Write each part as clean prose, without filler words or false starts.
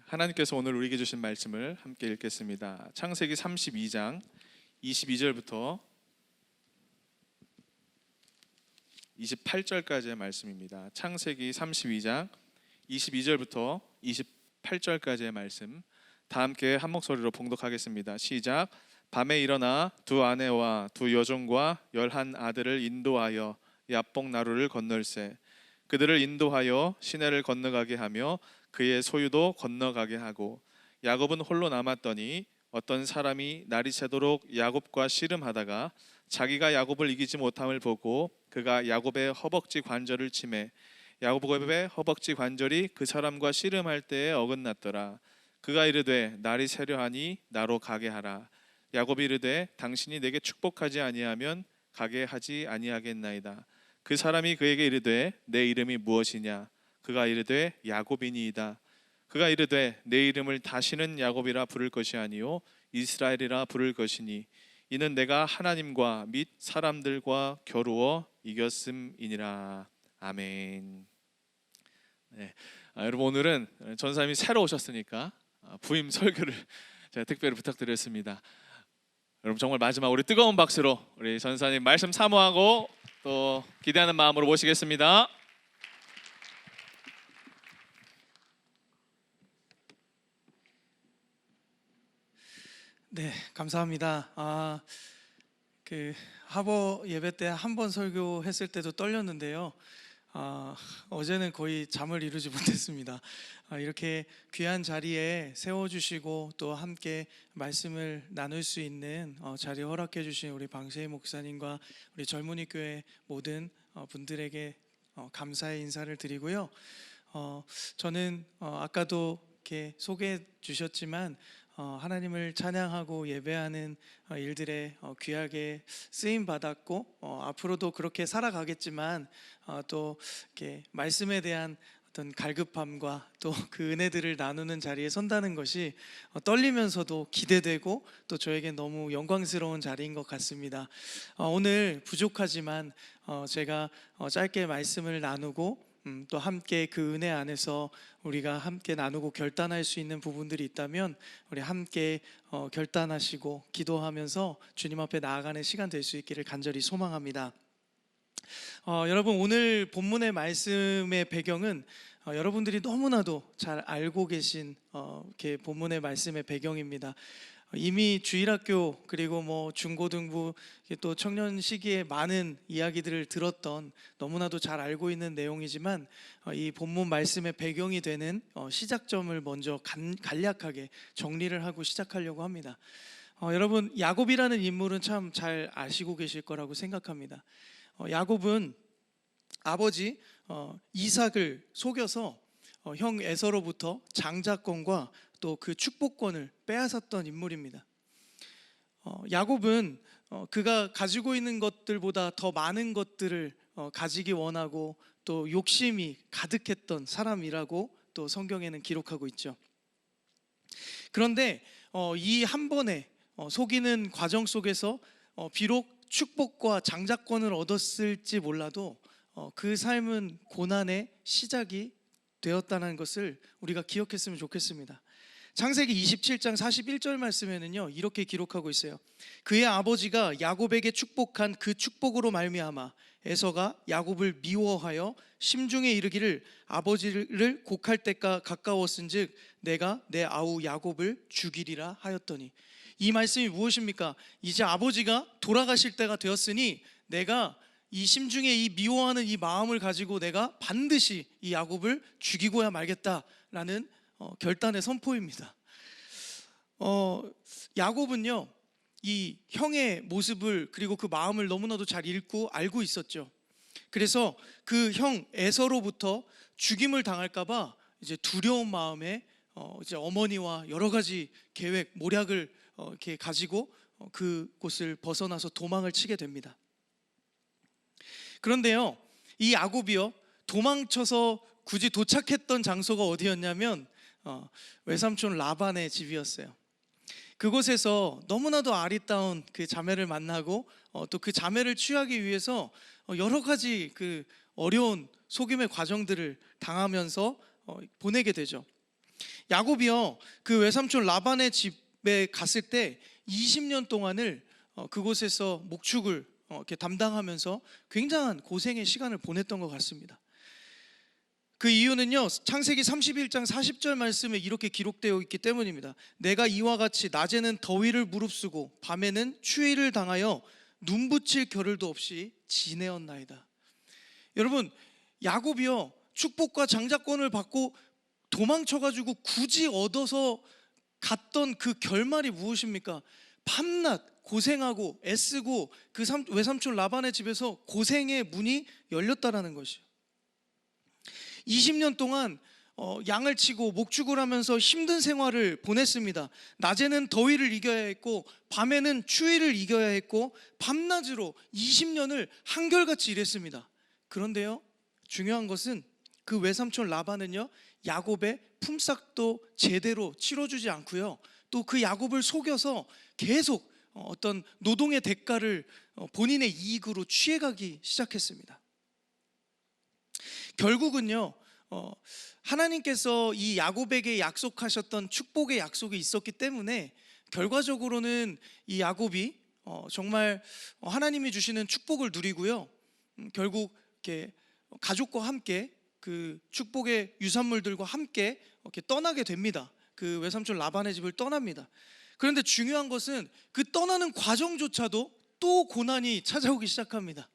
하나님께서 오늘 우리에게 주신 말씀을 함께 읽겠습니다. 창세기 32장 22절부터 28절까지의 말씀입니다. 창세기 32장 22절부터 28절까지의 말씀 다 함께 한 목소리로 봉독하겠습니다. 시작. 밤에 일어나 두 아내와 두 여종과 11 아들을 인도하여 야복 나루를 건널세. 그들을 인도하여 시내를 건너가게 하며 그의 소유도 건너가게 하고, 야곱은 홀로 남았더니 어떤 사람이 날이 새도록 야곱과 씨름하다가 자기가 야곱을 이기지 못함을 보고 그가 야곱의 허벅지 관절을 치매 야곱의 허벅지 관절이 그 사람과 씨름할 때에 어긋났더라. 그가 이르되 날이 새려하니 나로 가게 하라. 야곱이 이르되 당신이 내게 축복하지 아니하면 가게 하지 아니하겠나이다. 그 사람이 그에게 이르되 내 이름이 무엇이냐? 그가 이르되 야곱이니이다. 그가 이르되 내 이름을 다시는 야곱이라 부를 것이 아니요 이스라엘이라 부를 것이니 이는 내가 하나님과 및 사람들과 겨루어 이겼음이니라. 아멘. 네. 여러분, 오늘은 전사님이 새로 오셨으니까 부임 설교를 제가 특별히 부탁드렸습니다. 여러분, 정말 마지막 우리 뜨거운 박수로 우리 전사님 말씀 사모하고 또 기대하는 마음으로 모시겠습니다. 네, 감사합니다. 하버 예배 때 한 번 설교했을 때도 떨렸는데요. 어제는 거의 잠을 이루지 못했습니다. 이렇게 귀한 자리에 세워주시고 또 함께 말씀을 나눌 수 있는 자리 허락해 주신 우리 방세희 목사님과 우리 젊은이 교회 모든 분들에게 감사의 인사를 드리고요. 저는 아까도 이렇게 소개해 주셨지만 하나님을 찬양하고 예배하는 일들에 귀하게 쓰임 받았고 앞으로도 그렇게 살아가겠지만 또 이렇게 말씀에 대한 어떤 갈급함과 또 그 은혜들을 나누는 자리에 선다는 것이 떨리면서도 기대되고 또 저에게 너무 영광스러운 자리인 것 같습니다. 오늘 부족하지만 제가 짧게 말씀을 나누고 또 함께 그 은혜 안에서 우리가 함께 나누고 결단할 수 있는 부분들이 있다면 우리 함께 결단하시고 기도하면서 주님 앞에 나아가는 시간 될 수 있기를 간절히 소망합니다. 여러분, 오늘 본문의 말씀의 배경은 여러분들이 너무나도 잘 알고 계신 이렇게 본문의 말씀의 배경입니다. 이미 주일학교 그리고 중고등부 또 청년 시기에 많은 이야기들을 들었던 너무나도 잘 알고 있는 내용이지만 이 본문 말씀의 배경이 되는 시작점을 먼저 간략하게 정리를 하고 시작하려고 합니다. 여러분, 야곱이라는 인물은 참 잘 아시고 계실 거라고 생각합니다. 야곱은 아버지 이삭을 속여서 형 에서로부터 장자권과 또 그 축복권을 빼앗았던 인물입니다. 야곱은 그가 가지고 있는 것들보다 더 많은 것들을 가지기 원하고 또 욕심이 가득했던 사람이라고 또 성경에는 기록하고 있죠. 그런데 이 한 번에 속이는 과정 속에서 비록 축복과 장자권을 얻었을지 몰라도 그 삶은 고난의 시작이 되었다는 것을 우리가 기억했으면 좋겠습니다. 창세기 27장 41절 말씀에는요 이렇게 기록하고 있어요. 그의 아버지가 야곱에게 축복한 그 축복으로 말미암아 에서가 야곱을 미워하여 심중에 이르기를 아버지를 곡할 때가 가까웠은즉 내가 내 아우 야곱을 죽이리라 하였더니, 이 말씀이 무엇입니까? 이제 아버지가 돌아가실 때가 되었으니 내가 이 심중에 이 미워하는 이 마음을 가지고 내가 반드시 이 야곱을 죽이고야 말겠다라는 결단의 선포입니다. 야곱은요 이 형의 모습을 그리고 그 마음을 너무나도 잘 읽고 알고 있었죠. 그래서 그 형 에서로부터 죽임을 당할까봐 이제 두려운 마음에 이제 어머니와 여러 가지 계획 모략을 이렇게 가지고 그곳을 벗어나서 도망을 치게 됩니다. 그런데요 이 야곱이요 도망쳐서 굳이 도착했던 장소가 어디였냐면 외삼촌 라반의 집이었어요. 그곳에서 너무나도 아리따운 그 자매를 만나고 또 그 자매를 취하기 위해서 여러 가지 그 어려운 속임의 과정들을 당하면서 보내게 되죠. 야곱이요, 그 외삼촌 라반의 집에 갔을 때 20년 동안을 그곳에서 목축을 이렇게 담당하면서 굉장한 고생의 시간을 보냈던 것 같습니다. 그 이유는요, 창세기 31장 40절 말씀에 이렇게 기록되어 있기 때문입니다. 내가 이와 같이 낮에는 더위를 무릅쓰고 밤에는 추위를 당하여 눈 붙일 겨를도 없이 지내었나이다. 여러분, 야곱이요, 축복과 장자권을 받고 도망쳐가지고 굳이 얻어서 갔던 그 결말이 무엇입니까? 밤낮 고생하고 애쓰고 그 외삼촌 라반의 집에서 고생의 문이 열렸다라는 것이요. 20년 동안 양을 치고 목축을 하면서 힘든 생활을 보냈습니다. 낮에는 더위를 이겨야 했고 밤에는 추위를 이겨야 했고 밤낮으로 20년을 한결같이 일했습니다. 그런데요, 중요한 것은 그 외삼촌 라반은요, 야곱의 품삯도 제대로 치러주지 않고요, 또 그 야곱을 속여서 계속 어떤 노동의 대가를 본인의 이익으로 취해가기 시작했습니다. 결국은요, 하나님께서 이 야곱에게 약속하셨던 축복의 약속이 있었기 때문에 결과적으로는 이 야곱이 정말 하나님이 주시는 축복을 누리고요, 결국 이렇게 가족과 함께 그 축복의 유산물들과 함께 이렇게 떠나게 됩니다. 그 외삼촌 라반의 집을 떠납니다. 그런데 중요한 것은 그 떠나는 과정조차도 또 고난이 찾아오기 시작합니다.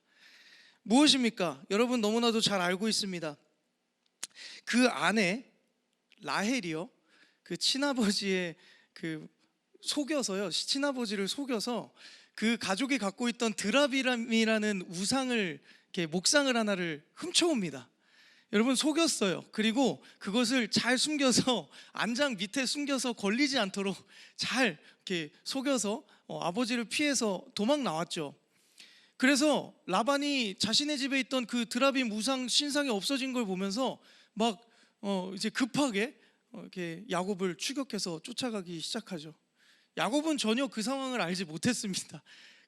무엇입니까? 여러분 너무나도 잘 알고 있습니다. 그 아내 라헬이요, 그 친아버지의 그 속여서요, 친아버지를 속여서 그 가족이 갖고 있던 드라빔이라는 우상을, 이렇게 목상을 하나를 훔쳐옵니다. 여러분, 속였어요. 그리고 그것을 잘 숨겨서 안장 밑에 숨겨서 걸리지 않도록 잘 이렇게 속여서 아버지를 피해서 도망 나왔죠. 그래서 라반이 자신의 집에 있던 그 드라빔 우상 신상이 없어진 걸 보면서 막 이제 급하게 이렇게 야곱을 추격해서 쫓아가기 시작하죠. 야곱은 전혀 그 상황을 알지 못했습니다.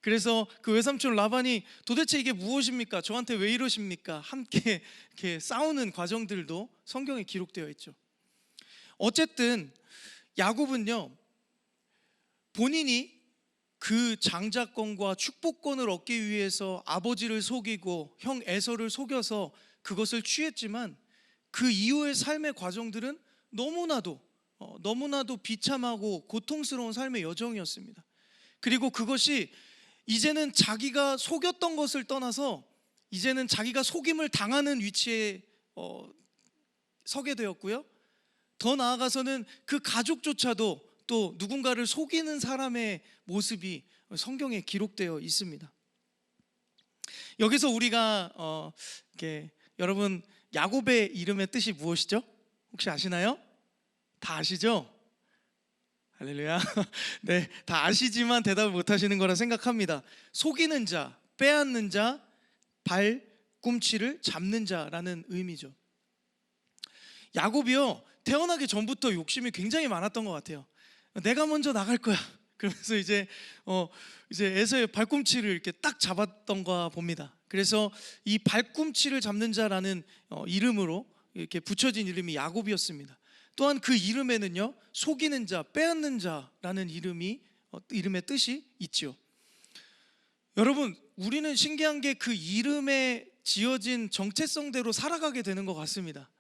그래서 그 외삼촌 라반이 도대체 이게 무엇입니까? 저한테 왜 이러십니까? 함께 이렇게 싸우는 과정들도 성경에 기록되어 있죠. 어쨌든 야곱은요, 본인이 그 장자권과 축복권을 얻기 위해서 아버지를 속이고 형 에서를 속여서 그것을 취했지만 그 이후의 삶의 과정들은 너무나도 비참하고 고통스러운 삶의 여정이었습니다. 그리고 그것이 이제는 자기가 속였던 것을 떠나서 이제는 자기가 속임을 당하는 위치에 서게 되었고요, 더 나아가서는 그 가족조차도 또 누군가를 속이는 사람의 모습이 성경에 기록되어 있습니다. 여기서 우리가 여러분, 야곱의 이름의 뜻이 무엇이죠? 혹시 아시나요? 다 아시죠? 할렐루야. 네, 다 아시지만 대답을 못 하시는 거라 생각합니다. 속이는 자, 빼앗는 자, 발꿈치를 잡는 자라는 의미죠. 야곱이요, 태어나기 전부터 욕심이 굉장히 많았던 것 같아요. 내가 먼저 나갈 거야. 그러면서 이제 에서의 발꿈치를 이렇게 딱 잡았던가 봅니다. 그래서 이 발꿈치를 잡는 자라는 이름으로 이렇게 붙여진 이름이 야곱이었습니다. 또한 그 이름에는요, 속이는 자, 빼앗는 자라는 이름의 뜻이 있죠. 여러분, 우리는 신기한 게 그 이름에 지어진 정체성대로 살아가게 되는 것 같습니다.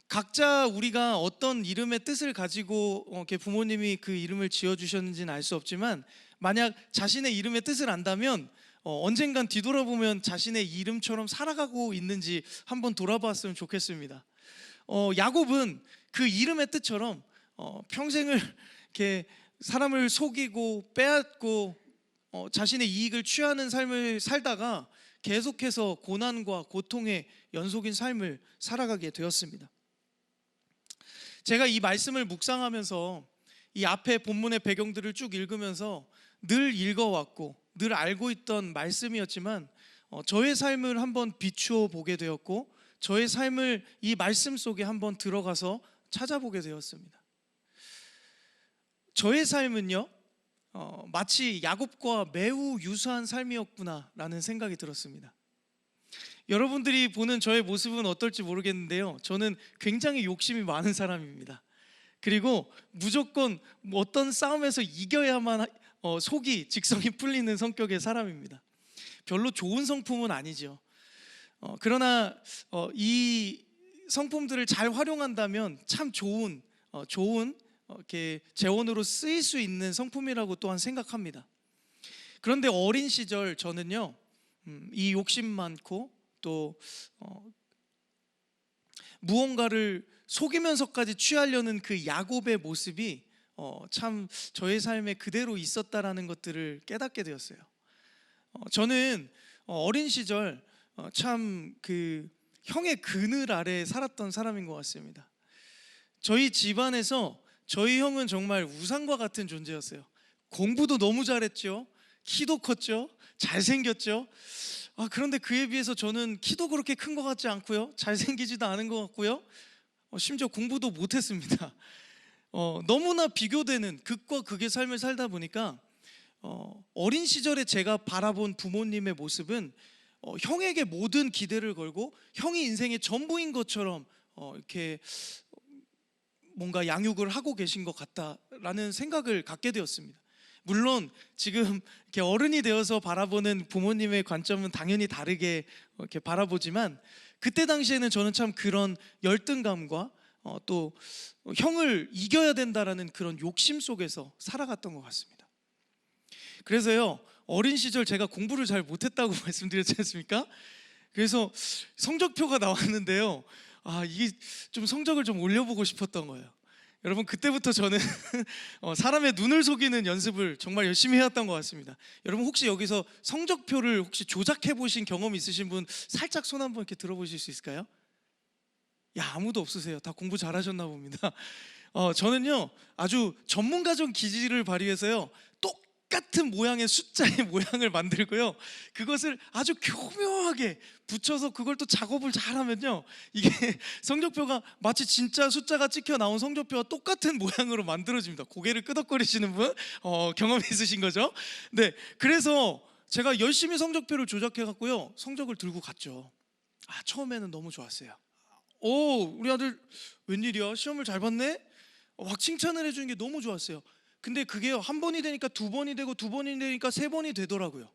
각자 우리가 어떤 이름의 뜻을 가지고 이렇게 부모님이 그 이름을 지어주셨는지는 알 수 없지만, 만약 자신의 이름의 뜻을 안다면 언젠간 뒤돌아보면 자신의 이름처럼 살아가고 있는지 한번 돌아봤으면 좋겠습니다. 야곱은 그 이름의 뜻처럼 평생을 이렇게 사람을 속이고 빼앗고 자신의 이익을 취하는 삶을 살다가 계속해서 고난과 고통의 연속인 삶을 살아가게 되었습니다. 제가 이 말씀을 묵상하면서 이 앞에 본문의 배경들을 쭉 읽으면서 늘 읽어왔고 늘 알고 있던 말씀이었지만 저의 삶을 한번 비추어 보게 되었고 저의 삶을 이 말씀 속에 한번 들어가서 찾아보게 되었습니다. 저의 삶은요, 마치 야곱과 매우 유사한 삶이었구나라는 생각이 들었습니다. 여러분들이 보는 저의 모습은 어떨지 모르겠는데요. 저는 굉장히 욕심이 많은 사람입니다. 그리고 무조건 어떤 싸움에서 이겨야만 속이 직성이 풀리는 성격의 사람입니다. 별로 좋은 성품은 아니죠. 그러나 이 성품들을 잘 활용한다면 참 좋은 이렇게 재원으로 쓰일 수 있는 성품이라고 또한 생각합니다. 그런데 어린 시절 저는요, 이 욕심 많고 또 무언가를 속이면서까지 취하려는 그 야곱의 모습이 참 저의 삶에 그대로 있었다라는 것들을 깨닫게 되었어요. 저는 어린 시절 참 그 형의 그늘 아래 살았던 사람인 것 같습니다. 저희 집안에서 저희 형은 정말 우상과 같은 존재였어요. 공부도 너무 잘했죠. 키도 컸죠. 잘생겼죠. 그런데 그에 비해서 저는 키도 그렇게 큰 것 같지 않고요. 잘생기지도 않은 것 같고요. 심지어 공부도 못했습니다. 너무나 비교되는 극과 극의 삶을 살다 보니까 어린 시절에 제가 바라본 부모님의 모습은 형에게 모든 기대를 걸고 형이 인생의 전부인 것처럼 이렇게 뭔가 양육을 하고 계신 것 같다라는 생각을 갖게 되었습니다. 물론 지금 이렇게 어른이 되어서 바라보는 부모님의 관점은 당연히 다르게 이렇게 바라보지만 그때 당시에는 저는 참 그런 열등감과 또 형을 이겨야 된다라는 그런 욕심 속에서 살아갔던 것 같습니다. 그래서요, 어린 시절 제가 공부를 잘 못했다고 말씀드렸지 않습니까? 그래서 성적표가 나왔는데요, 이게 좀 성적을 좀 올려보고 싶었던 거예요. 여러분, 그때부터 저는 사람의 눈을 속이는 연습을 정말 열심히 해왔던 것 같습니다. 여러분, 혹시 여기서 성적표를 혹시 조작해 보신 경험 있으신 분 살짝 손 한번 이렇게 들어보실 수 있을까요? 아무도 없으세요. 다 공부 잘하셨나 봅니다. 저는요, 아주 전문가적 기질을 발휘해서요, 똑같은 모양의 숫자의 모양을 만들고요, 그것을 아주 교묘하게 붙여서 그걸 또 작업을 잘하면요, 이게 성적표가 마치 진짜 숫자가 찍혀 나온 성적표와 똑같은 모양으로 만들어집니다. 고개를 끄덕거리시는 분 경험 있으신 거죠? 네, 그래서 제가 열심히 성적표를 조작해 갖고요, 성적을 들고 갔죠. 처음에는 너무 좋았어요. 우리 아들 웬일이야, 시험을 잘 봤네? 막 칭찬을 해주는 게 너무 좋았어요. 근데 그게 한 번이 되니까 두 번이 되고 두 번이 되니까 세 번이 되더라고요.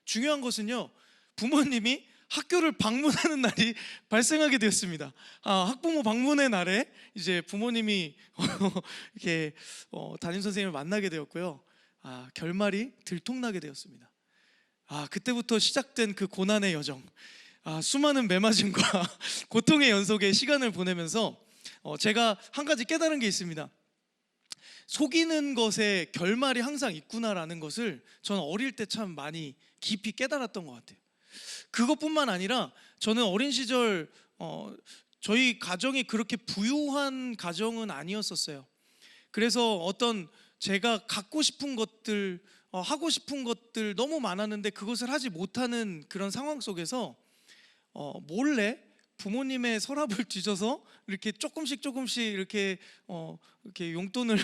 중요한 것은요, 부모님이 학교를 방문하는 날이 발생하게 되었습니다. 학부모 방문의 날에 이제 부모님이 이렇게 담임 선생님을 만나게 되었고요. 결말이 들통나게 되었습니다. 그때부터 시작된 그 고난의 여정, 수많은 매맞음과 고통의 연속의 시간을 보내면서 제가 한 가지 깨달은 게 있습니다. 속이는 것에 결말이 항상 있구나라는 것을 저는 어릴 때 참 많이 깊이 깨달았던 것 같아요. 그것뿐만 아니라 저는 어린 시절 저희 가정이 그렇게 부유한 가정은 아니었었어요. 그래서 어떤 제가 갖고 싶은 것들, 하고 싶은 것들 너무 많았는데 그것을 하지 못하는 그런 상황 속에서 몰래 부모님의 서랍을 뒤져서 이렇게 조금씩 이렇게 용돈을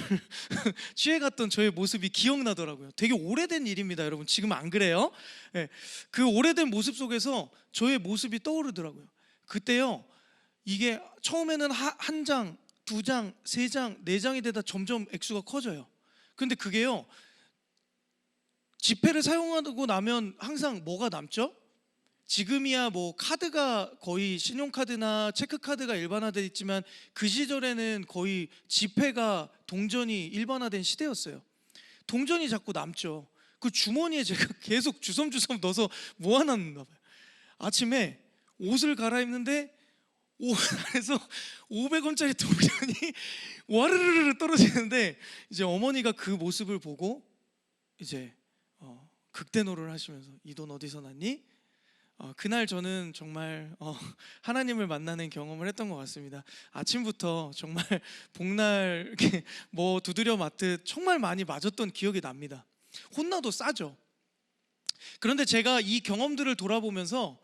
취해갔던 저의 모습이 기억나더라고요. 되게 오래된 일입니다, 여러분. 지금 안 그래요? 네, 그 오래된 모습 속에서 저의 모습이 떠오르더라고요. 그때요, 이게 처음에는 한 장, 두 장, 세 장, 네 장이 되다 점점 액수가 커져요. 근데 그게요, 지폐를 사용하고 나면 항상 뭐가 남죠? 지금이야 뭐 카드가 거의 신용카드나 체크카드가 일반화되어 있지만 그 시절에는 거의 지폐가 동전이 일반화된 시대였어요. 동전이 자꾸 남죠. 그 주머니에 제가 계속 주섬주섬 넣어서 모아놨나 봐요. 아침에 옷을 갈아입는데 옷 안에서 500원짜리 동전이 와르르르 떨어지는데, 이제 어머니가 그 모습을 보고 이제 극대노를 하시면서 이 돈 어디서 났니? 그날 저는 정말 하나님을 만나는 경험을 했던 것 같습니다. 아침부터 정말 복날 이렇게 뭐 두드려 맞듯 정말 많이 맞았던 기억이 납니다. 혼나도 싸죠. 그런데 제가 이 경험들을 돌아보면서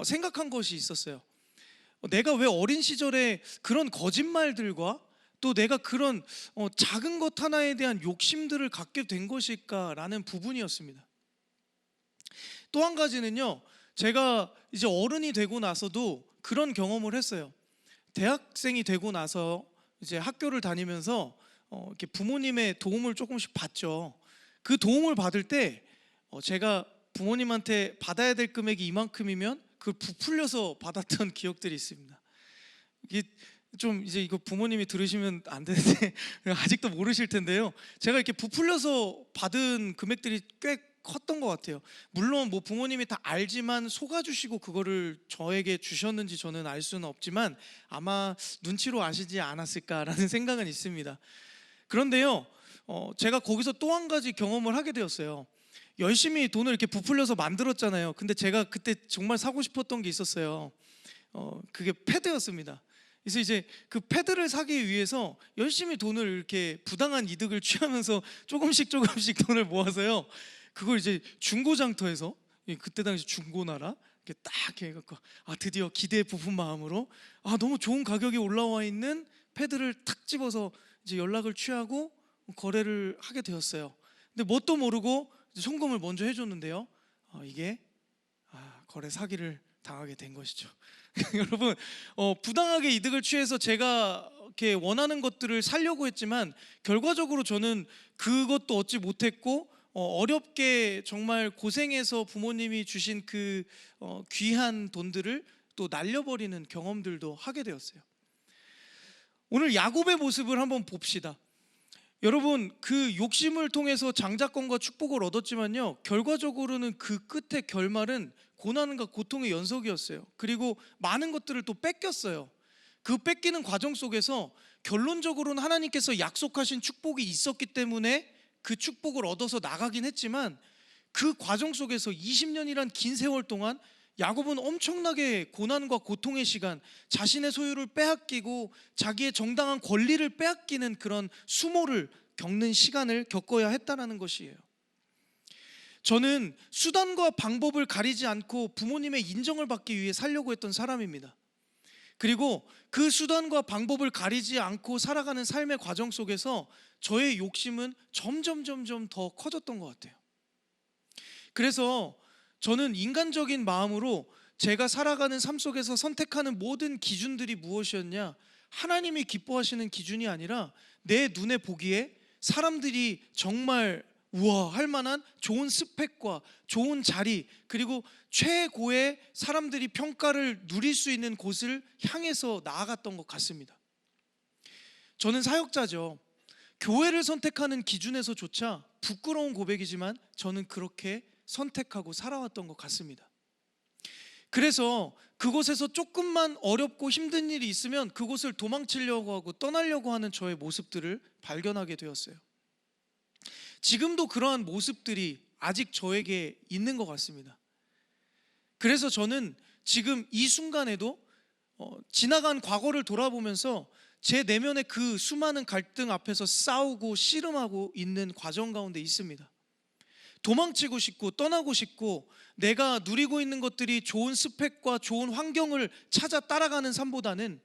생각한 것이 있었어요. 내가 왜 어린 시절에 그런 거짓말들과 또 내가 그런 작은 것 하나에 대한 욕심들을 갖게 된 것일까라는 부분이었습니다. 또 한 가지는요, 제가 이제 어른이 되고 나서도 그런 경험을 했어요. 대학생이 되고 나서 이제 학교를 다니면서 이렇게 부모님의 도움을 조금씩 받죠. 그 도움을 받을 때 제가 부모님한테 받아야 될 금액이 이만큼이면 그걸 부풀려서 받았던 기억들이 있습니다. 이게 좀 이제 이거 부모님이 들으시면 안 되는데 아직도 모르실 텐데요. 제가 이렇게 부풀려서 받은 금액들이 꽤 컸던 것 같아요. 물론 뭐 부모님이 다 알지만 속아주시고 그거를 저에게 주셨는지 저는 알 수는 없지만 아마 눈치로 아시지 않았을까라는 생각은 있습니다. 그런데요, 제가 거기서 또 한 가지 경험을 하게 되었어요. 열심히 돈을 이렇게 부풀려서 만들었잖아요. 근데 제가 그때 정말 사고 싶었던 게 있었어요. 그게 패드였습니다. 그래서 이제 그 패드를 사기 위해서 열심히 돈을 이렇게 부당한 이득을 취하면서 조금씩 돈을 모아서요. 그걸 이제 중고장터에서, 그때 당시 중고나라 이렇게 딱 이렇게 해갖고 드디어 기대에 부푼 마음으로 너무 좋은 가격이 올라와 있는 패드를 탁 집어서 이제 연락을 취하고 거래를 하게 되었어요. 근데 뭣도 모르고 송금을 먼저 해줬는데요. 이게 거래 사기를 당하게 된 것이죠. 여러분, 부당하게 이득을 취해서 제가 이렇게 원하는 것들을 사려고 했지만 결과적으로 저는 그것도 얻지 못했고 어렵게 정말 고생해서 부모님이 주신 그 귀한 돈들을 또 날려버리는 경험들도 하게 되었어요. 오늘 야곱의 모습을 한번 봅시다. 여러분, 그 욕심을 통해서 장자권과 축복을 얻었지만요, 결과적으로는 그 끝의 결말은 고난과 고통의 연속이었어요. 그리고 많은 것들을 또 뺏겼어요. 그 뺏기는 과정 속에서 결론적으로는 하나님께서 약속하신 축복이 있었기 때문에 그 축복을 얻어서 나가긴 했지만 그 과정 속에서 20년이란 긴 세월 동안 야곱은 엄청나게 고난과 고통의 시간, 자신의 소유를 빼앗기고 자기의 정당한 권리를 빼앗기는 그런 수모를 겪는 시간을 겪어야 했다는 것이에요. 저는 수단과 방법을 가리지 않고 부모님의 인정을 받기 위해 살려고 했던 사람입니다. 그리고 그 수단과 방법을 가리지 않고 살아가는 삶의 과정 속에서 저의 욕심은 점점 더 커졌던 것 같아요. 그래서 저는 인간적인 마음으로 제가 살아가는 삶 속에서 선택하는 모든 기준들이 무엇이었냐, 하나님이 기뻐하시는 기준이 아니라 내 눈에 보기에 사람들이 정말 우와 할 만한 좋은 스펙과 좋은 자리, 그리고 최고의 사람들이 평가를 누릴 수 있는 곳을 향해서 나아갔던 것 같습니다. 저는 사역자죠. 교회를 선택하는 기준에서조차 부끄러운 고백이지만 저는 그렇게 선택하고 살아왔던 것 같습니다. 그래서 그곳에서 조금만 어렵고 힘든 일이 있으면 그곳을 도망치려고 하고 떠나려고 하는 저의 모습들을 발견하게 되었어요. 지금도 그러한 모습들이 아직 저에게 있는 것 같습니다. 그래서 저는 지금 이 순간에도 지나간 과거를 돌아보면서 제 내면의 그 수많은 갈등 앞에서 싸우고 씨름하고 있는 과정 가운데 있습니다. 도망치고 싶고 떠나고 싶고 내가 누리고 있는 것들이 좋은 스펙과 좋은 환경을 찾아 따라가는 삶보다는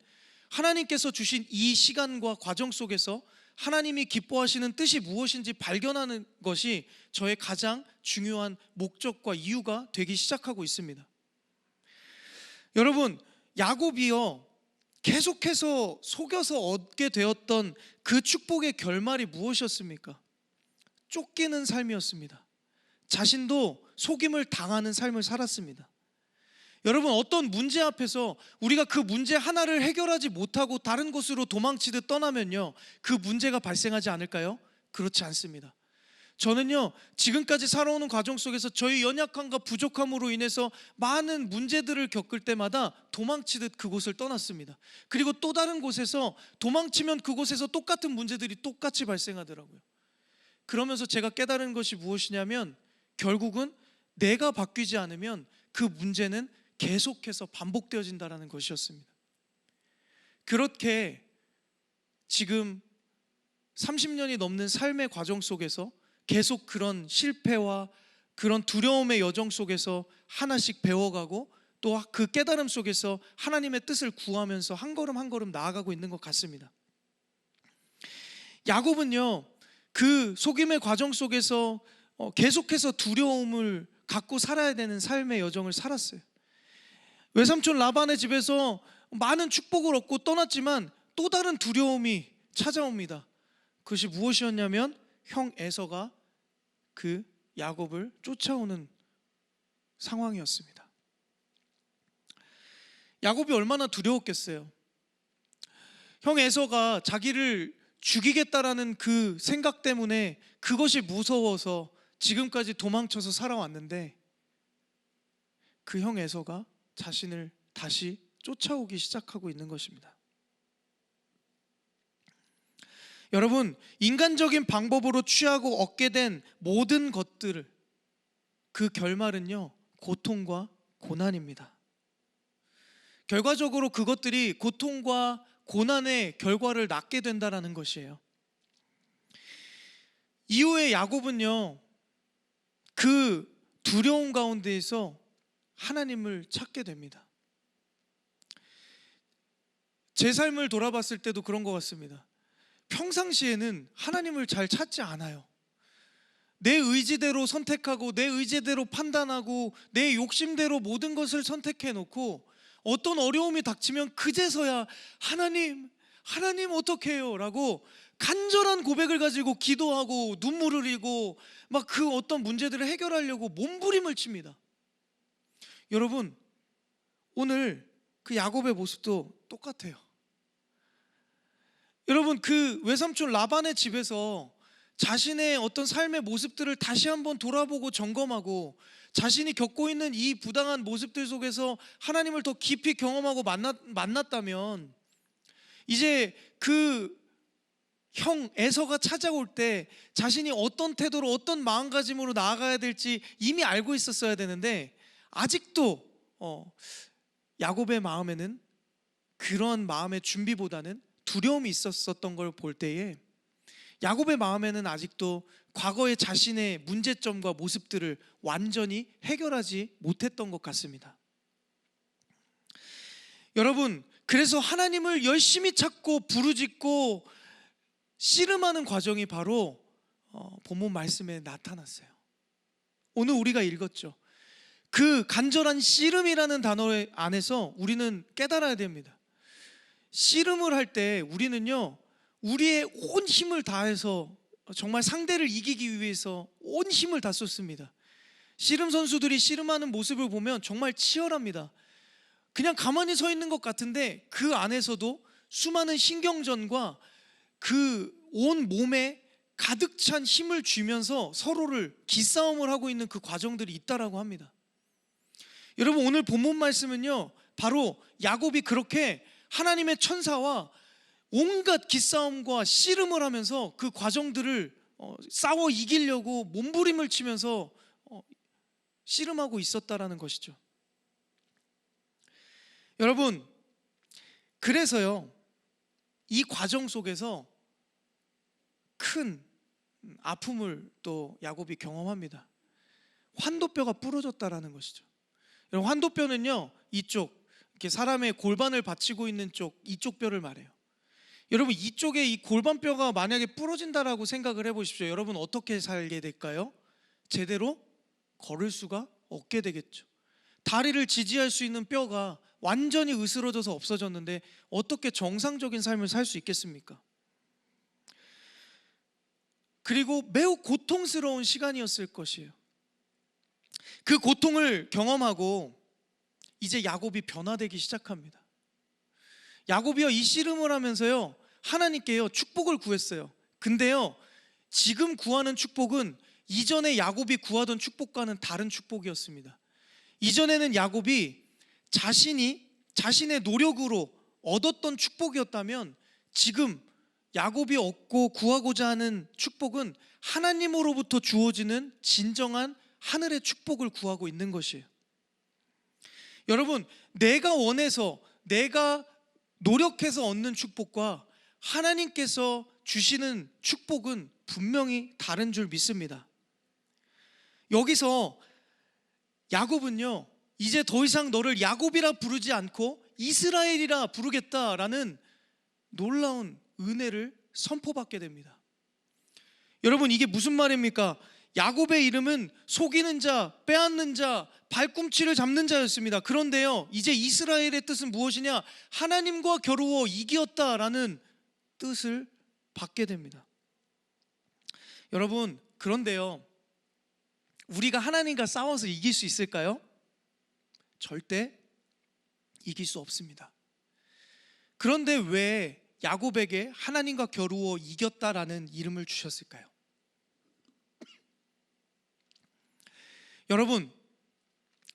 하나님께서 주신 이 시간과 과정 속에서 하나님이 기뻐하시는 뜻이 무엇인지 발견하는 것이 저의 가장 중요한 목적과 이유가 되기 시작하고 있습니다. 여러분, 야곱이요 계속해서 속여서 얻게 되었던 그 축복의 결말이 무엇이었습니까? 쫓기는 삶이었습니다. 자신도 속임을 당하는 삶을 살았습니다. 여러분, 어떤 문제 앞에서 우리가 그 문제 하나를 해결하지 못하고 다른 곳으로 도망치듯 떠나면요, 그 문제가 발생하지 않을까요? 그렇지 않습니다. 저는요, 지금까지 살아오는 과정 속에서 저희 연약함과 부족함으로 인해서 많은 문제들을 겪을 때마다 도망치듯 그곳을 떠났습니다. 그리고 또 다른 곳에서 도망치면 그곳에서 똑같은 문제들이 똑같이 발생하더라고요. 그러면서 제가 깨달은 것이 무엇이냐면 결국은 내가 바뀌지 않으면 그 문제는 계속해서 반복되어진다는 것이었습니다. 그렇게 지금 30년이 넘는 삶의 과정 속에서 계속 그런 실패와 그런 두려움의 여정 속에서 하나씩 배워가고 또 그 깨달음 속에서 하나님의 뜻을 구하면서 한 걸음 한 걸음 나아가고 있는 것 같습니다. 야곱은요, 그 속임의 과정 속에서 계속해서 두려움을 갖고 살아야 되는 삶의 여정을 살았어요. 외삼촌 라반의 집에서 많은 축복을 얻고 떠났지만 또 다른 두려움이 찾아옵니다. 그것이 무엇이었냐면 형 에서가 그 야곱을 쫓아오는 상황이었습니다. 야곱이 얼마나 두려웠겠어요. 형 에서가 자기를 죽이겠다라는 그 생각 때문에 그것이 무서워서 지금까지 도망쳐서 살아왔는데 그 형 에서가 자신을 다시 쫓아오기 시작하고 있는 것입니다. 여러분, 인간적인 방법으로 취하고 얻게 된 모든 것들을 그 결말은요, 고통과 고난입니다. 결과적으로 그것들이 고통과 고난의 결과를 낳게 된다라는 것이에요. 이후에 야곱은요, 그 두려움 가운데에서 하나님을 찾게 됩니다. 제 삶을 돌아봤을 때도 그런 것 같습니다. 평상시에는 하나님을 잘 찾지 않아요. 내 의지대로 선택하고 내 의지대로 판단하고 내 욕심대로 모든 것을 선택해 놓고 어떤 어려움이 닥치면 그제서야 하나님 어떻게 해요? 라고 간절한 고백을 가지고 기도하고 눈물을 흘리고 막 그 어떤 문제들을 해결하려고 몸부림을 칩니다. 여러분, 오늘 그 야곱의 모습도 똑같아요. 여러분, 그 외삼촌 라반의 집에서 자신의 어떤 삶의 모습들을 다시 한번 돌아보고 점검하고 자신이 겪고 있는 이 부당한 모습들 속에서 하나님을 더 깊이 경험하고 만났다면 이제 그 형 에서가 찾아올 때 자신이 어떤 태도로 어떤 마음가짐으로 나아가야 될지 이미 알고 있었어야 되는데 아직도 야곱의 마음에는 그런 마음의 준비보다는 두려움이 있었던 걸 볼 때에 야곱의 마음에는 아직도 과거의 자신의 문제점과 모습들을 완전히 해결하지 못했던 것 같습니다. 여러분, 그래서 하나님을 열심히 찾고 부르짖고 씨름하는 과정이 바로 본문 말씀에 나타났어요. 오늘 우리가 읽었죠. 그 간절한 씨름이라는 단어 안에서 우리는 깨달아야 됩니다. 씨름을 할 때 우리는요, 우리의 온 힘을 다해서 정말 상대를 이기기 위해서 온 힘을 다 쏟습니다. 씨름 선수들이 씨름하는 모습을 보면 정말 치열합니다. 그냥 가만히 서 있는 것 같은데 그 안에서도 수많은 신경전과 그 온 몸에 가득 찬 힘을 쥐면서 서로를 기싸움을 하고 있는 그 과정들이 있다라고 합니다. 여러분, 오늘 본문 말씀은요, 바로 야곱이 그렇게 하나님의 천사와 온갖 기싸움과 씨름을 하면서 그 과정들을 싸워 이기려고 몸부림을 치면서 씨름하고 있었다라는 것이죠. 여러분, 그래서요, 이 과정 속에서 큰 아픔을 또 야곱이 경험합니다. 환도뼈가 부러졌다라는 것이죠. 여러분, 환도뼈는요, 이쪽 이렇게 사람의 골반을 받치고 있는 이쪽 뼈를 말해요. 여러분, 이쪽에 이 골반뼈가 만약에 부러진다라고 생각을 해보십시오. 여러분, 어떻게 살게 될까요? 제대로 걸을 수가 없게 되겠죠. 다리를 지지할 수 있는 뼈가 완전히 으스러져서 없어졌는데 어떻게 정상적인 삶을 살 수 있겠습니까? 그리고 매우 고통스러운 시간이었을 것이에요. 그 고통을 경험하고 이제 야곱이 변화되기 시작합니다. 야곱이요, 이 씨름을 하면서요, 하나님께요 축복을 구했어요. 근데요, 지금 구하는 축복은 이전에 야곱이 구하던 축복과는 다른 축복이었습니다. 이전에는 야곱이 자신의 노력으로 얻었던 축복이었다면 지금 야곱이 얻고 구하고자 하는 축복은 하나님으로부터 주어지는 진정한 하늘의 축복을 구하고 있는 것이에요. 여러분, 내가 원해서 내가 노력해서 얻는 축복과 하나님께서 주시는 축복은 분명히 다른 줄 믿습니다. 여기서 야곱은요, 이제 더 이상 너를 야곱이라 부르지 않고 이스라엘이라 부르겠다라는 놀라운 은혜를 선포받게 됩니다. 여러분, 이게 무슨 말입니까? 야곱의 이름은 속이는 자, 빼앗는 자, 발꿈치를 잡는 자였습니다. 그런데요, 이제 이스라엘의 뜻은 무엇이냐? 하나님과 겨루어 이겼다라는 뜻을 받게 됩니다. 여러분, 그런데요, 우리가 하나님과 싸워서 이길 수 있을까요? 절대 이길 수 없습니다. 그런데 왜 야곱에게 하나님과 겨루어 이겼다라는 이름을 주셨을까요? 여러분,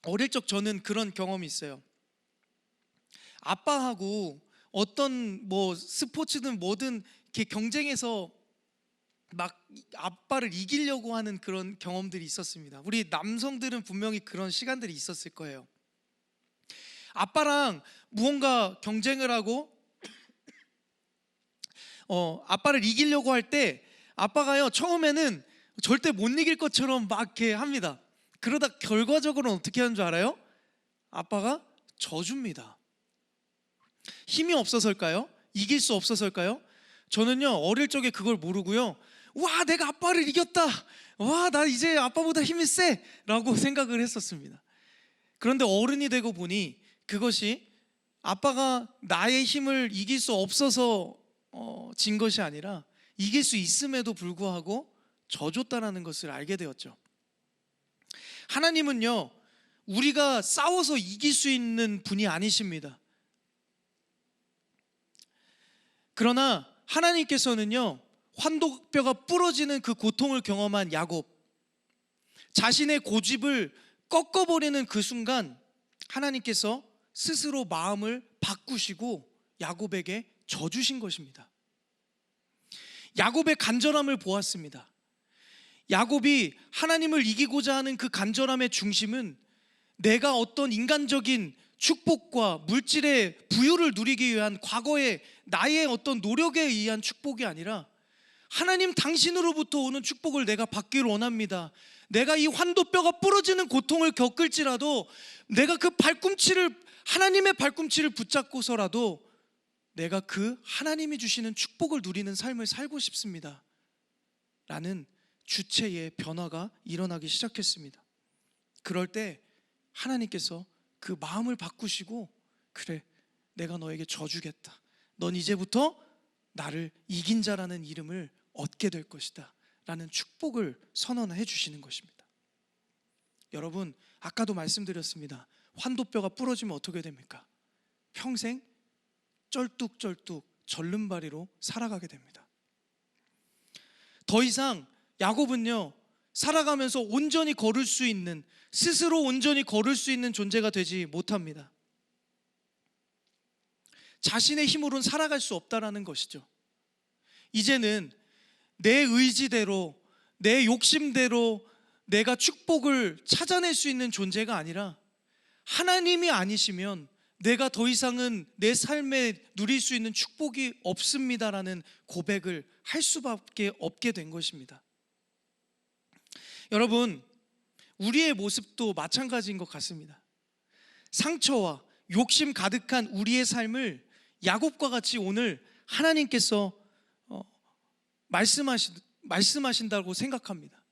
어릴 적 저는 그런 경험이 있어요. 아빠하고 어떤 스포츠든 뭐든 이렇게 경쟁해서 막 아빠를 이기려고 하는 그런 경험들이 있었습니다. 우리 남성들은 분명히 그런 시간들이 있었을 거예요. 아빠랑 무언가 경쟁을 하고 아빠를 이기려고 할 때 아빠가요, 처음에는 절대 못 이길 것처럼 막 이렇게 합니다. 그러다 결과적으로는 어떻게 하는 줄 알아요? 아빠가 져줍니다. 힘이 없어서일까요? 이길 수 없어서일까요? 저는요, 어릴 적에 그걸 모르고요, 와, 내가 아빠를 이겼다, 와, 나 이제 아빠보다 힘이 세 라고 생각을 했었습니다. 그런데 어른이 되고 보니 그것이 아빠가 나의 힘을 이길 수 없어서 진 것이 아니라 이길 수 있음에도 불구하고 져줬다라는 것을 알게 되었죠. 하나님은요, 우리가 싸워서 이길 수 있는 분이 아니십니다. 그러나 하나님께서는요, 환도뼈가 부러지는 그 고통을 경험한 야곱, 자신의 고집을 꺾어버리는 그 순간 하나님께서 스스로 마음을 바꾸시고 야곱에게 져주신 것입니다. 야곱의 간절함을 보았습니다. 야곱이 하나님을 이기고자 하는 그 간절함의 중심은 내가 어떤 인간적인 축복과 물질의 부유를 누리기 위한 과거의 나의 어떤 노력에 의한 축복이 아니라 하나님 당신으로부터 오는 축복을 내가 받기를 원합니다. 내가 이 환도뼈가 부러지는 고통을 겪을지라도 내가 그 발꿈치를, 하나님의 발꿈치를 붙잡고서라도 내가 그 하나님이 주시는 축복을 누리는 삶을 살고 싶습니다 라는 주체의 변화가 일어나기 시작했습니다. 그럴 때 하나님께서 그 마음을 바꾸시고, 그래, 내가 너에게 져주겠다, 넌 이제부터 나를 이긴 자라는 이름을 얻게 될 것이다 라는 축복을 선언해 주시는 것입니다. 여러분, 아까도 말씀드렸습니다. 환도뼈가 부러지면 어떻게 됩니까? 평생 쩔뚝쩔뚝 절름발이로 살아가게 됩니다. 더 이상 야곱은요, 살아가면서 온전히 걸을 수 있는, 스스로 온전히 걸을 수 있는 존재가 되지 못합니다. 자신의 힘으로는 살아갈 수 없다라는 것이죠. 이제는 내 의지대로, 내 욕심대로 내가 축복을 찾아낼 수 있는 존재가 아니라 하나님이 아니시면 내가 더 이상은 내 삶에 누릴 수 있는 축복이 없습니다라는 고백을 할 수밖에 없게 된 것입니다. 여러분, 우리의 모습도 마찬가지인 것 같습니다. 상처와 욕심 가득한 우리의 삶을 야곱과 같이 오늘 하나님께서 말씀하신다고 생각합니다.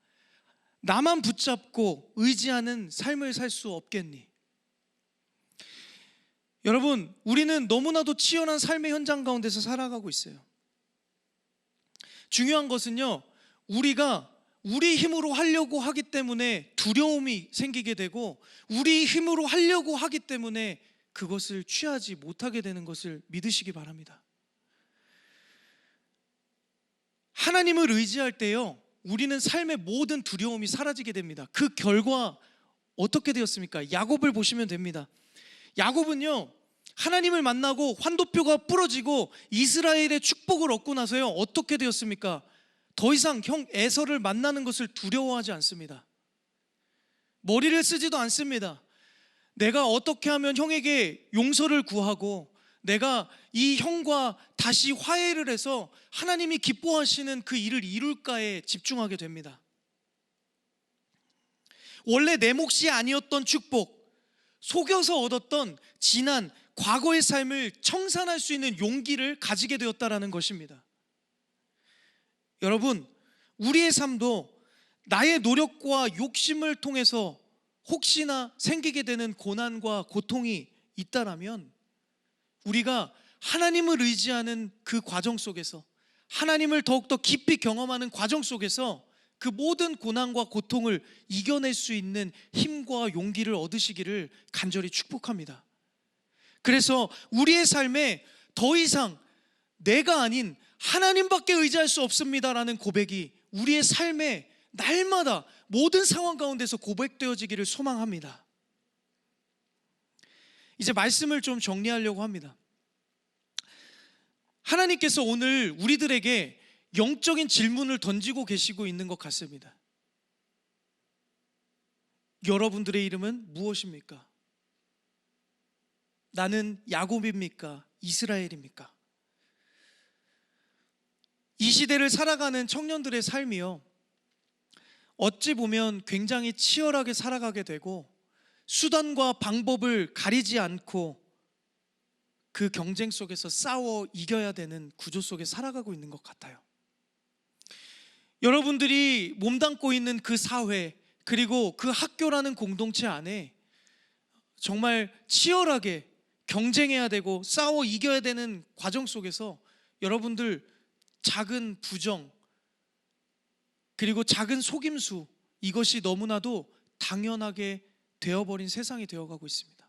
나만 붙잡고 의지하는 삶을 살 수 없겠니? 여러분, 우리는 너무나도 치열한 삶의 현장 가운데서 살아가고 있어요. 중요한 것은요, 우리가 우리 힘으로 하려고 하기 때문에 두려움이 생기게 되고, 우리 힘으로 하려고 하기 때문에 그것을 취하지 못하게 되는 것을 믿으시기 바랍니다. 하나님을 의지할 때요, 우리는 삶의 모든 두려움이 사라지게 됩니다. 그 결과 어떻게 되었습니까? 야곱을 보시면 됩니다. 야곱은요, 하나님을 만나고 환도뼈가 부러지고 이스라엘의 축복을 얻고 나서요, 어떻게 되었습니까? 더 이상 형 에서를 만나는 것을 두려워하지 않습니다. 머리를 쓰지도 않습니다. 내가 어떻게 하면 형에게 용서를 구하고 내가 이 형과 다시 화해를 해서 하나님이 기뻐하시는 그 일을 이룰까에 집중하게 됩니다. 원래 내 몫이 아니었던 축복, 속여서 얻었던 지난 과거의 삶을 청산할 수 있는 용기를 가지게 되었다라는 것입니다. 여러분, 우리의 삶도 나의 노력과 욕심을 통해서 혹시나 생기게 되는 고난과 고통이 있다라면 우리가 하나님을 의지하는 그 과정 속에서, 하나님을 더욱더 깊이 경험하는 과정 속에서 그 모든 고난과 고통을 이겨낼 수 있는 힘과 용기를 얻으시기를 간절히 축복합니다. 그래서 우리의 삶에 더 이상 내가 아닌 하나님밖에 의지할 수 없습니다라는 고백이 우리의 삶에 날마다 모든 상황 가운데서 고백되어지기를 소망합니다. 이제 말씀을 좀 정리하려고 합니다. 하나님께서 오늘 우리들에게 영적인 질문을 던지고 계시고 있는 것 같습니다. 여러분들의 이름은 무엇입니까? 나는 야곱입니까? 이스라엘입니까? 이 시대를 살아가는 청년들의 삶이요, 어찌 보면 굉장히 치열하게 살아가게 되고 수단과 방법을 가리지 않고 그 경쟁 속에서 싸워 이겨야 되는 구조 속에 살아가고 있는 것 같아요. 여러분들이 몸담고 있는 그 사회, 그리고 그 학교라는 공동체 안에 정말 치열하게 경쟁해야 되고 싸워 이겨야 되는 과정 속에서 여러분들 작은 부정, 그리고 작은 속임수, 이것이 너무나도 당연하게 되어버린 세상이 되어가고 있습니다.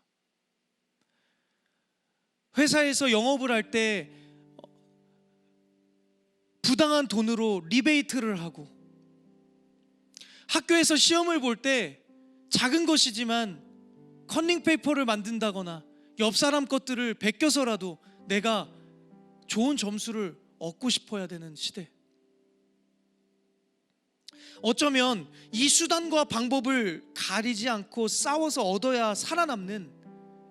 회사에서 영업을 할 때 부당한 돈으로 리베이트를 하고, 학교에서 시험을 볼 때 작은 것이지만 커닝 페이퍼를 만든다거나 옆 사람 것들을 베껴서라도 내가 좋은 점수를 얻고 싶어야 되는 시대. 어쩌면 이 수단과 방법을 가리지 않고 싸워서 얻어야 살아남는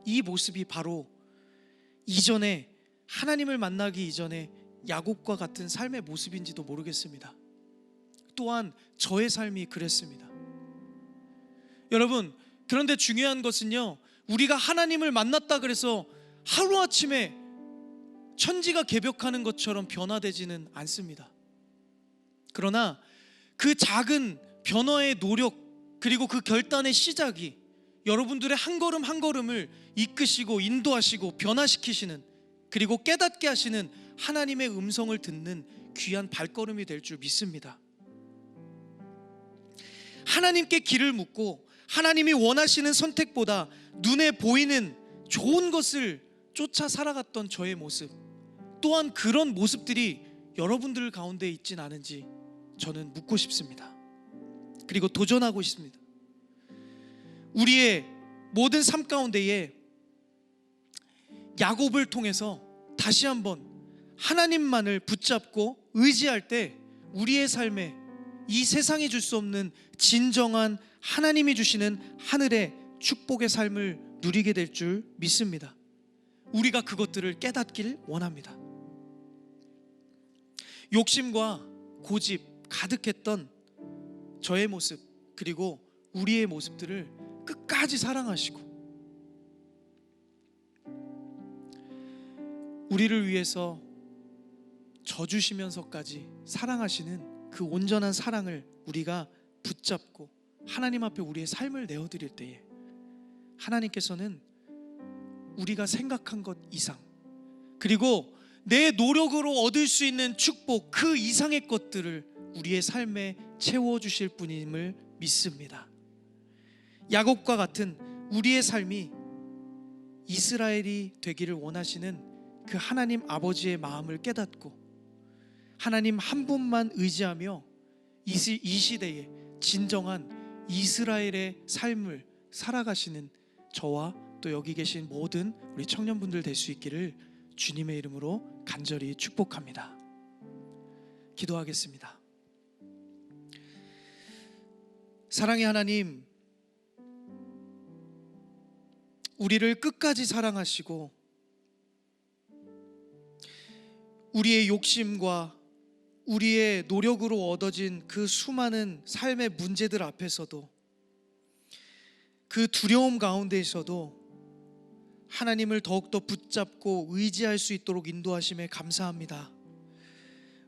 이 모습이 바로 이전에, 하나님을 만나기 이전에 야곱과 같은 삶의 모습인지도 모르겠습니다. 또한 저의 삶이 그랬습니다. 여러분, 그런데 중요한 것은요, 우리가 하나님을 만났다 그래서 하루아침에 천지가 개벽하는 것처럼 변화되지는 않습니다. 그러나 그 작은 변화의 노력, 그리고 그 결단의 시작이 여러분들의 한 걸음 한 걸음을 이끄시고 인도하시고 변화시키시는, 그리고 깨닫게 하시는 하나님의 음성을 듣는 귀한 발걸음이 될 줄 믿습니다. 하나님께 길을 묻고 하나님이 원하시는 선택보다 눈에 보이는 좋은 것을 쫓아 살아갔던 저의 모습, 또한 그런 모습들이 여러분들 가운데 있진 않은지 저는 묻고 싶습니다. 그리고 도전하고 싶습니다. 우리의 모든 삶 가운데에 야곱을 통해서 다시 한번 하나님만을 붙잡고 의지할 때 우리의 삶에 이 세상이 줄 수 없는 진정한 하나님이 주시는 하늘의 축복의 삶을 누리게 될 줄 믿습니다. 우리가 그것들을 깨닫길 원합니다. 욕심과 고집 가득했던 저의 모습, 그리고 우리의 모습들을 끝까지 사랑하시고 우리를 위해서 져주시면서까지 사랑하시는 그 온전한 사랑을 우리가 붙잡고 하나님 앞에 우리의 삶을 내어드릴 때에 하나님께서는 우리가 생각한 것 이상, 그리고 내 노력으로 얻을 수 있는 축복 그 이상의 것들을 우리의 삶에 채워주실 분임을 믿습니다. 야곱과 같은 우리의 삶이 이스라엘이 되기를 원하시는 그 하나님 아버지의 마음을 깨닫고 하나님 한 분만 의지하며 이 시대에 진정한 이스라엘의 삶을 살아가시는 저와 또 여기 계신 모든 우리 청년분들 될 수 있기를 주님의 이름으로 간절히 축복합니다. 기도하겠습니다. 사랑의 하나님, 우리를 끝까지 사랑하시고 우리의 욕심과 우리의 노력으로 얻어진 그 수많은 삶의 문제들 앞에서도, 그 두려움 가운데에서도 하나님을 더욱더 붙잡고 의지할 수 있도록 인도하심에 감사합니다.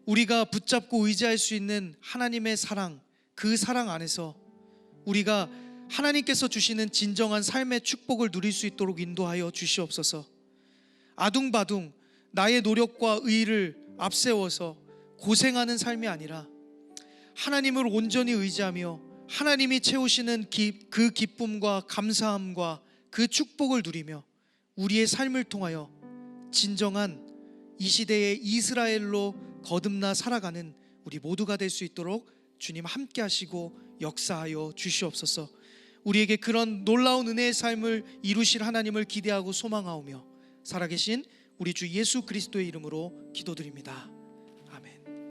우리가 붙잡고 의지할 수 있는 하나님의 사랑, 그 사랑 안에서 우리가 하나님께서 주시는 진정한 삶의 축복을 누릴 수 있도록 인도하여 주시옵소서. 아둥바둥 나의 노력과 의의를 앞세워서 고생하는 삶이 아니라 하나님을 온전히 의지하며 하나님이 채우시는 그 기쁨과 감사함과 그 축복을 누리며 우리의 삶을 통하여 진정한 이 시대의 이스라엘로 거듭나 살아가는 우리 모두가 될 수 있도록 주님 함께 하시고 역사하여 주시옵소서. 우리에게 그런 놀라운 은혜의 삶을 이루실 하나님을 기대하고 소망하오며 살아계신 우리 주 예수 그리스도의 이름으로 기도드립니다.